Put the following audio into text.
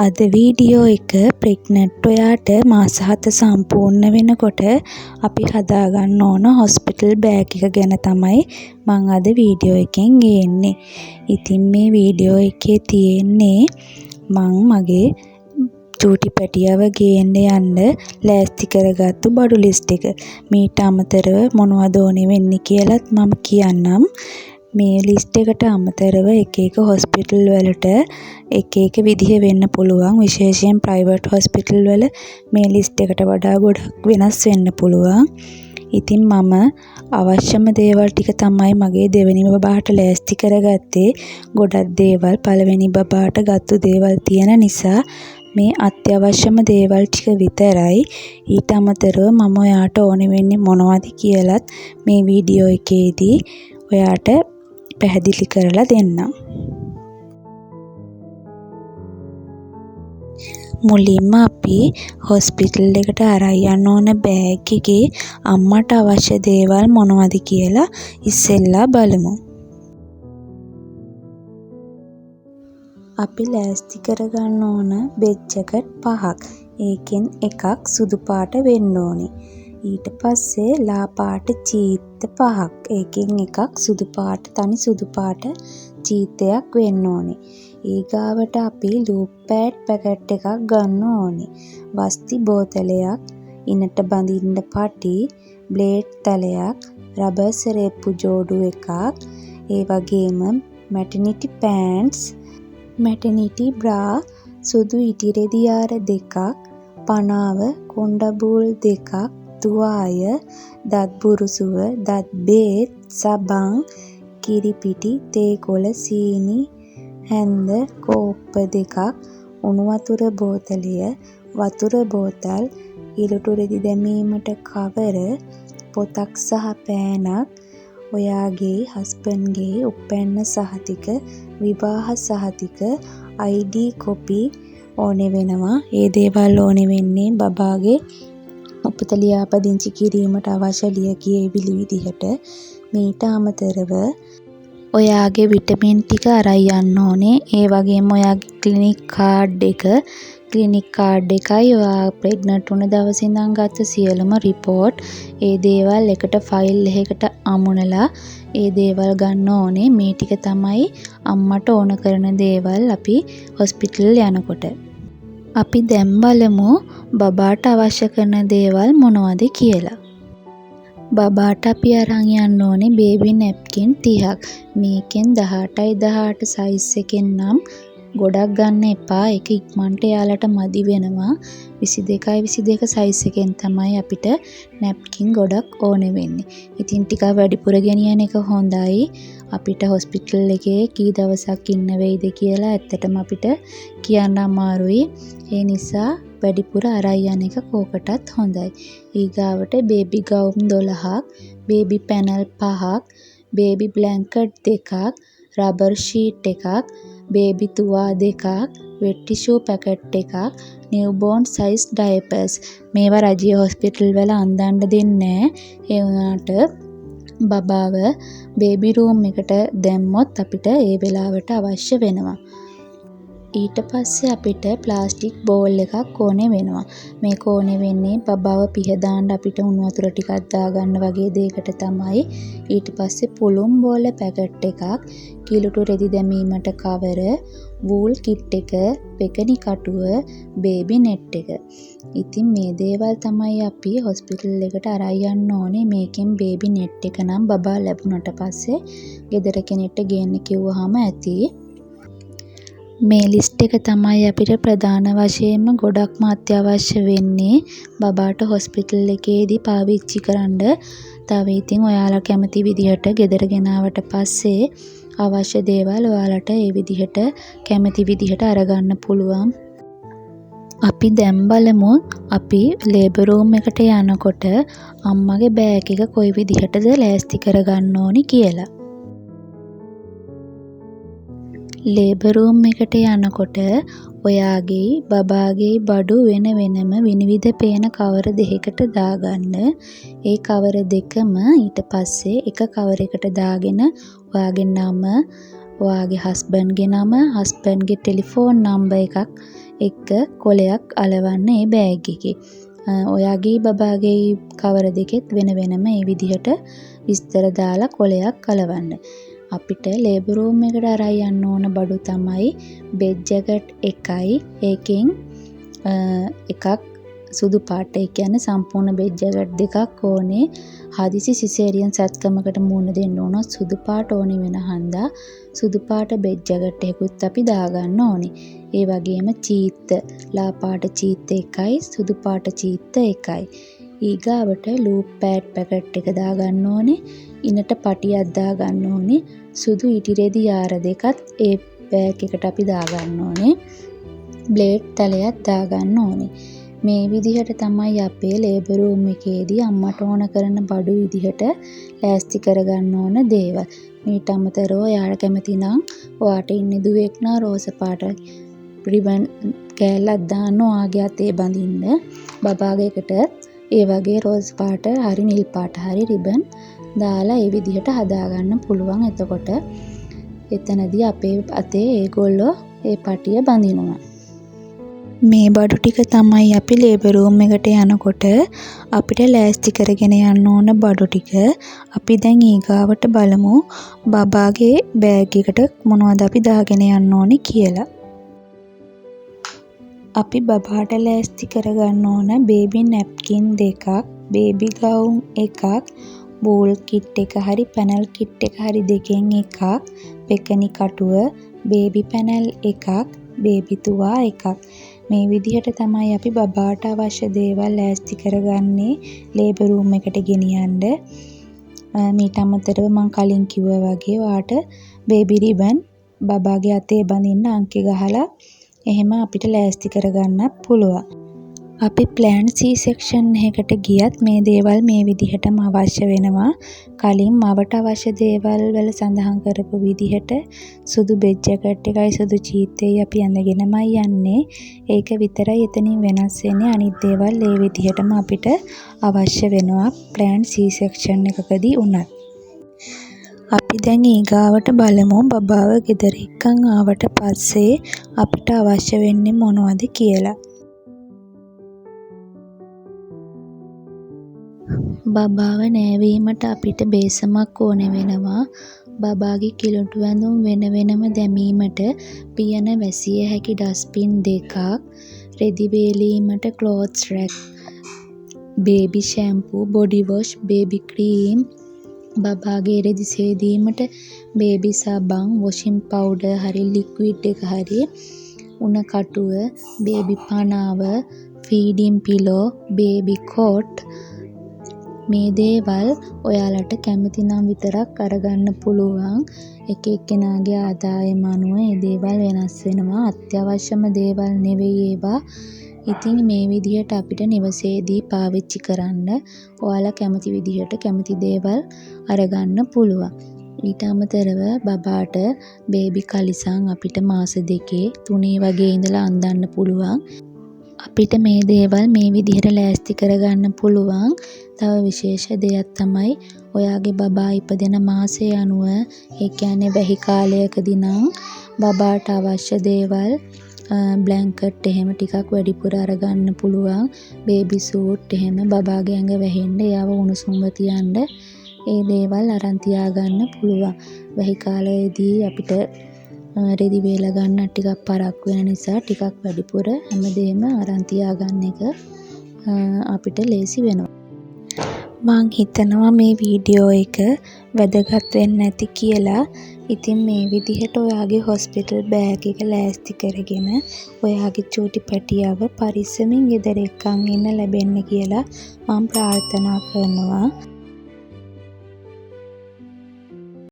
අද වීඩියෝ එක ප්‍රෙග්නන්ට් ඔයාට මාස 7 සම්පූර්ණ වෙනකොට අපි හදාගන්න ඕන හොස්පිටල් බෑග් එක ගැන තමයි මම අද වීඩියෝ එකෙන් ගේන්නේ. ඉතින් මේ වීඩියෝ එකේ තියෙන්නේ මම මගේ චූටි පැටියව ගේන්න යන්න ලෑස්ති කරගත්තු බඩු ලිස්ට් එක. මීට අමතරව මොනවද ඕනේ වෙන්නේ කියලාත් මම කියන්නම්. මේ ලිස්ට් එකට අමතරව එක එක හොස්පිටල් වලට එක එක විදිහ වෙන්න පුළුවන්. විශේෂයෙන් ප්‍රයිවට් හොස්පිටල් වල මේ ලිස්ට් එකට වඩා ගොඩක් වෙනස් වෙන්න පුළුවන්. ඉතින් මම අවශ්‍යම දේවල් ටික තමයි මගේ දෙවෙනි බබාට ලෑස්ති කරගත්තේ. ගොඩක් දේවල් පළවෙනි බබාට ගත්තු දේවල් තියෙන නිසා මේ අත්‍යවශ්‍යම දේවල් ටික විතරයි. ඊට අමතරව මම ඔයාට ඕනේ වෙන්නේ මොනවද කියලාත් මේ වීඩියෝ එකේදී ඔයාට පැහැදිලි කරලා දෙන්නම්. මුලින්ම අපි හොස්පිටල් එකට අරන් යන්න ඕන බෑග් එකේ අම්මට අවශ්‍ය දේවල් මොනවද කියලා ඉස්සෙල්ලා බලමු. අපි ලෑස්ති කරගන්න ඕන බෙඩ් ජැකට් 5ක්. ඒකෙන් එකක් සුදු පාට වෙන්න ඕනේ. ඊට පස්සේ ලා පාට චීත්ත 5ක්. ඒකෙන් එකක් සුදු පාට තනි සුදු පාට චීත්තයක් වෙන්න ඕනේ. ඊගාවට අපි ලූප් පෑඩ් පැකට් එකක් ගන්න ඕනේ. වස්ති බෝතලයක්, ඉනට බඳින්න පටි, බ්ලේඩ් තලයක්, රබර් සරේප්පු ජෝඩු එකක්, ඒ වගේම මැටර්නිටි පෑන්ට්ස්, මැටර්නිටි බ්‍රා, සුදු ඉටිරෙදි ආර 2ක්, පනාව, කොණ්ඩබූල් 2ක්, තුවාය, දත් බුරුසුව, දත් බේත්, සබන්, කිරිපිටි, තේකොළ, සීනි, හැන්ද, කෝප්ප 2ක්, උණු වතුර බෝතලය, වතුර බෝතල්, ඉලුටු රෙදි දැමීමට කවර, පොතක් සහ පෑනක්, ඔයාගේ හස්බන්ඩ්ගේ උපැන්න සහතික, විවාහ සහතික, ID කොපි ඕනේ වෙනවා. ඒ දේවල් ඕනේ වෙන්නේ බබාගේ උපත ලියාපදිංචි කිරීමට අවශ්‍ය ලියකියවිලි විදිහට. මීට අමතරව ඔයාගේ විටමින් ටික අරන් යන්න ඕනේ. ඒ වගේම ඔයාගේ ක්ලිනික් කාඩ් එකයි ඔයා ප්‍රෙග්නන්ට් වුණ දවසේ ඉඳන් ගත්ත සියලුම රිපෝට්, ඒ දේවල් එකට ෆයිල් එකකට අමුණලා ඒ දේවල් ගන්න ඕනේ. මේ ටික තමයි අම්මට ඕන කරන දේවල් අපි හොස්පිටල් යනකොට. අපි දැන් බලමු බබාට අවශ්‍ය කරන දේවල් මොනවද කියලා. බබාට අපි අරන් යන්න ඕනේ බේබි නැප්කින් 30ක්. මේකෙන් 18x18 සයිස් එකෙන් නම් ගොඩක් ගන්න එපා. ඒක ඉක්මනට යාලට මදි වෙනවා. 22x22 සයිස් එකෙන් තමයි අපිට නැප්කින් ගොඩක් ඕනේ වෙන්නේ. ඉතින් ටිකක් වැඩිපුර ගෙනියන එක හොඳයි. අපිට හොස්පිටල් එකේ කී දවසක් ඉන්න වෙයිද කියලා ඇත්තටම අපිට කියන්න අමාරුයි. ඒ නිසා වැඩිපුර අරන් යන එක කෝකටත් හොඳයි. ඊගාවට බේබි ගවුම් 12ක්, බේබි පැනල් 5ක්, බේබි බ්ලැන්කට් 2ක්, රබර් ෂීට් එකක්, බේබි තුවා 2ක්, වෙට් ටිෂූ පැකට් එකක්, නිව්බෝර්න් සයිස් ඩයපර්ස්. මේවා රජයේ හොස්පිටල් වල අන්දන්න දෙන්නේ නැහැ. ඒ වුණාට බබාව බේබි රූම් එකට දැම්මොත් අපිට ඒ වෙලාවට අවශ්‍ය වෙනවා. ඊට පස්සේ අපිට ප්ලාස්ටික් බෝල් එකක් ඕනේ වෙනවා. මේක ඕනේ වෙන්නේ බබාව පිහදාන්න අපිට උණු වතුර ටිකක් දාගන්න වගේ දෙයකට තමයි. ඊට පස්සේ පුළුම් බෝල පැකට් එකක්, කිලුටු රෙදි දැමීමට කවර, වූල් කිට් එක, පෙකණි කටුව, බේබි නෙට් එක. ඉතින් මේ දේවල් තමයි අපි හොස්පිටල් එකට අරන් යන්න ඕනේ. මේකෙන් බේබි නෙට් එක නම් බබා ලැබුණට පස්සේ ගෙදර කෙනෙක්ට ගේන්න කිව්වහම ඇති. මේ ලිස්ට් එක තමයි අපිට ප්‍රධාන වශයෙන්ම ගොඩක්ම අත්‍යවශ්‍ය වෙන්නේ බබාට හොස්පිටල් එකේදී පාවිච්චි කරන්න. තව ඉතින් ඔයාලා කැමති විදිහට ගෙදර ගෙනාවට පස්සේ අවශ්‍ය දේවල් ඔයාලට ඒ විදිහට කැමති විදිහට අරගන්න පුළුවන්. අපි දැන් බලමු අපි ලේබර් රූම් එකට යනකොට අම්මගේ බෑග් එක කොයි විදිහටද ලෑස්ති කරගන්න ඕනි කියලා. ලේබර් රූම් එකට යනකොට ඔයාගේ බබාගේ බඩු වෙන වෙනම විනිවිද පේන කවර දෙකකට දාගන්න. ඒ කවර දෙකම ඊට පස්සේ එක කවර එකට දාගෙන ඔයාගේ නම, ඔයාගේ හස්බන්ඩ්ගේ නම, හස්බන්ඩ්ගේ ටෙලිෆෝන් නම්බර් එකක් එක කොලයක් අලවන්න ඒ බෑග් එකේ. ඔයාගේ බබාගේ කවර දෙකෙත් වෙන වෙනම මේ විදිහට විස්තර දාලා කොලයක් අලවන්න. අපිට ලේබර් රූම් එකට අරන් යන්න ඕන බඩු තමයි බෙඩ් ජැකට් එකයි. ඒකෙන් එකක් සුදු පාට. ඒ කියන්නේ සම්පූර්ණ බෙඩ් ජැකට් දෙකක් ඕනේ. හදිසි සිසේරියන් සත්කමකට මුහුණ දෙන්න ඕන සුදු පාට ඕනේ වෙන හන්දා සුදු පාට බෙඩ් ජැකට් එකකුත් අපි දාගන්න ඕනේ. ඒ වගේම චීත්ත ලා පාට චීත්ත එකයි සුදු පාට චීත්ත එකයි. ඊගාවට ලූප් පෑඩ් පැකට් එක දාගන්න ඕනේ. ඉනට පටියක් දාගන්න ඕනේ. සුදු ඉටිරෙදි යාර දෙකත් ඒ බෑග් එකට අපි දාගන්න ඕනේ. බ්ලේඩ් තලයක් දාගන්න ඕනේ. මේ විදිහට තමයි අපේ ලේබර් රූම් එකේදී අම්මට ඕන කරන බඩු විදිහට ලෑස්ති කරගන්න ඕන දේවල්. මීට අමතරව ඔයාලා කැමති නම් ඔයාට ඉන්නේ දුවෙක් නම් රෝස පාට රිබන් කෑල්ලක් දාන්න ඔයාගේ අතේ බඳින්න. බබාගේ එකට ඒ වගේ රෝස් පාට හරි නිල් පාට හරි රිබන් දාලා ඒ විදිහට හදාගන්න පුළුවන්. එතකොට එතනදී අපේ අතේ ඒගොල්ලෝ ඒ පටිය බඳිනවා. මේ බඩු ටික තමයි අපි ලේබර් රූම් එකට යනකොට අපිට ලෑස්ති කරගෙන යන්න ඕන බඩු ටික. අපි දැන් ඊගාවට බලමු බබාගේ බෑග් එකට මොනවද අපි දාගෙන යන්න ඕනේ කියලා. අපි බබාට ලෑස්ති කරගන්න ඕන බේබි නැප්කින් දෙකක්, බේබි ගවුම් එකක්, බෝල් කිට් එක හරි පැනල් කිට් එක හරි දෙකෙන් එකක්, පෙකණි කටුව, බේබි පැනල් එකක්, බේබි තුවා එකක්. මේ විදිහට තමයි අපි බබාට අවශ්‍ය දේවල් ලෑස්ති කරගන්නේ ලේබර් රූම් එකට ගෙනියන්න. මීට අමතරව මම කලින් කිව්වා වගේ ඔයාට බේබි රිබන් බබාගේ අතේ බඳින්න අංකේ ගහලා එහෙම අපිට ලෑස්ති කරගන්නත් පුළුවන්. අපි ප්ලෑන් C-section එකකට ගියත් මේ දේවල් මේ විදිහටම අවශ්‍ය වෙනවා. කලින් මවට අවශ්‍ය දේවල් වල සඳහන් කරපු විදිහට සුදු බෙඩ් ජැකට් එකයි සුදු චීත්තේයි අපි අඳගෙනමයි යන්නේ. ඒක විතරයි එතනින් වෙනස් වෙන්නේ. අනිත් දේවල් ඒ විදිහටම අපිට අවශ්‍ය වෙනවා ප්ලෑන් C-section එකකදී උනත්. අපි දැන් ඊගාවට බලමු බබාව ගෙදර එක්කන් ආවට පස්සේ අපිට අවශ්‍ය වෙන්නේ මොනවද කියලා. බබාව නෑවීමට අපිට බේසමක් ඕන වෙනවා. බබාගේ කිලුටු ඇඳුම් වෙන වෙනම දැමීමට පියන වැසිය හැකි ඩස්බින් දෙකක්, රෙදි බේලීමට clothes rack, baby shampoo, body wash, baby cream, බබාගේ රෙදි සේදීමට බේබි සබන්, වොෂින් පවුඩර් හරි ලික්විඩ් එක හරි, උණ කටුව, බේබි පනාව, ෆීඩින් පිලෝ, බේබි කෝට්. මේ දේවල් ඔයාලට කැමති නම් විතරක් අරගන්න පුළුවන්. එක එක්කෙනාගේ ආදායම අනුව මේ දේවල් වෙනස් වෙනවා. අත්‍යවශ්‍යම දේවල් නෙවෙයි ඒවා. ඉතින් මේ විදිහට අපිට නිවසේදී පාවිච්චි කරන්න ඔයාලා කැමති විදිහට කැමති දේවල් අරගන්න පුළුවන්. ඊට අමතරව බබාට බේබි කලිසම් අපිට මාස 2 3 වගේ ඉඳලා අඳන්න පුළුවන්. අපිට මේ දේවල් මේ විදිහට ලෑස්ති කරගන්න පුළුවන්. තව විශේෂ දෙයක් තමයි ඔයාගේ බබා ඉපදෙන මාසය අනුව ඒ කියන්නේ වැහි කාලයකදී නම් බබාට අවශ්‍ය දේවල් බ්ලැන්කට් එහෙම ටිකක් වැඩිපුර අරගන්න පුළුවන්. බේබි සූට් එහෙම බබාගේ ඇඟ වැහෙන්න එයාව උණුසුම්ව තියන්න ඒ දේවල් අරන් තියාගන්න පුළුවන්. වැහි කාලයේදී අපිට රෙදි වේල ගන්න ටිකක් පරක් වෙන නිසා ටිකක් වැඩිපුර හැමදේම අරන් තියාගන්න එක අපිට ලේසි වෙනවා. මං හිතනවා මේ වීඩියෝ එක වැදගත් වෙන්න ඇති කියලා. ඉතින් මේ විදිහට ඔයාගේ හොස්පිටල් බෑග් එක ලෑස්ති කරගෙන ඔයාගේ චූටි පැටියව පරිස්සමින් ගෙදර එක්කන් ඉන්න ලැබෙන්න කියලා මම ප්‍රාර්ථනා කරනවා.